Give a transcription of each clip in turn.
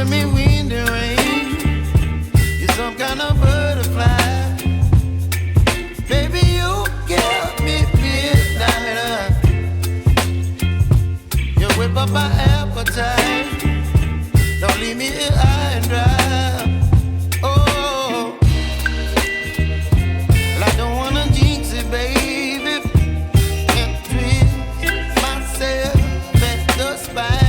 giving me wind and rain. You're some kind of butterfly. Baby, you give me midnight. You whip up my appetite. Don't leave me here high and dry. Oh, well, I don't wanna jinx it, baby. Can't twist myself at the spine.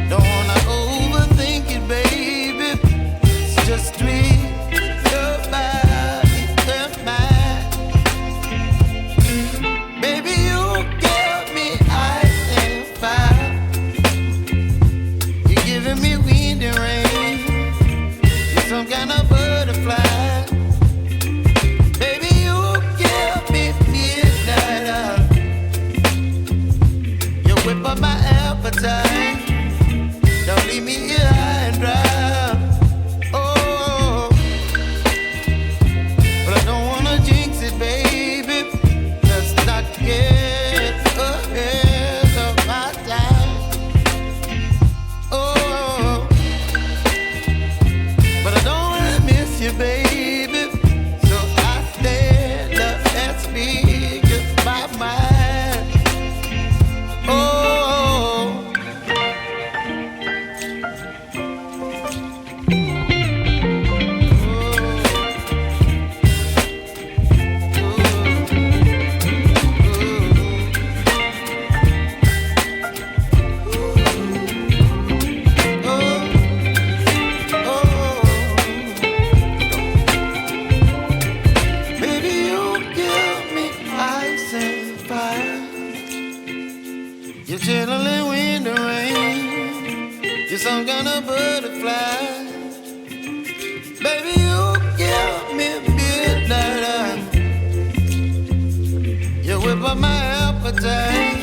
Don't wanna overthink it, baby. It's just twist your body and mine. Baby, you give me ice and fire. You're giving me wind and rain. You're some kind of butterfly. Baby, you give me midnight. You whip up my appetite. Don't leave me here high and dry. Oh, but I don't wanna jinx it, baby. Let's not get ahead of my time. Oh, but I don't wanna miss you, baby. So I stand up and speak my mind. Oh. Baby, you give me ice and fire. You're chilling wind and rain. You're some kind of butterfly. Baby, you give me midnight. You whip up my appetite.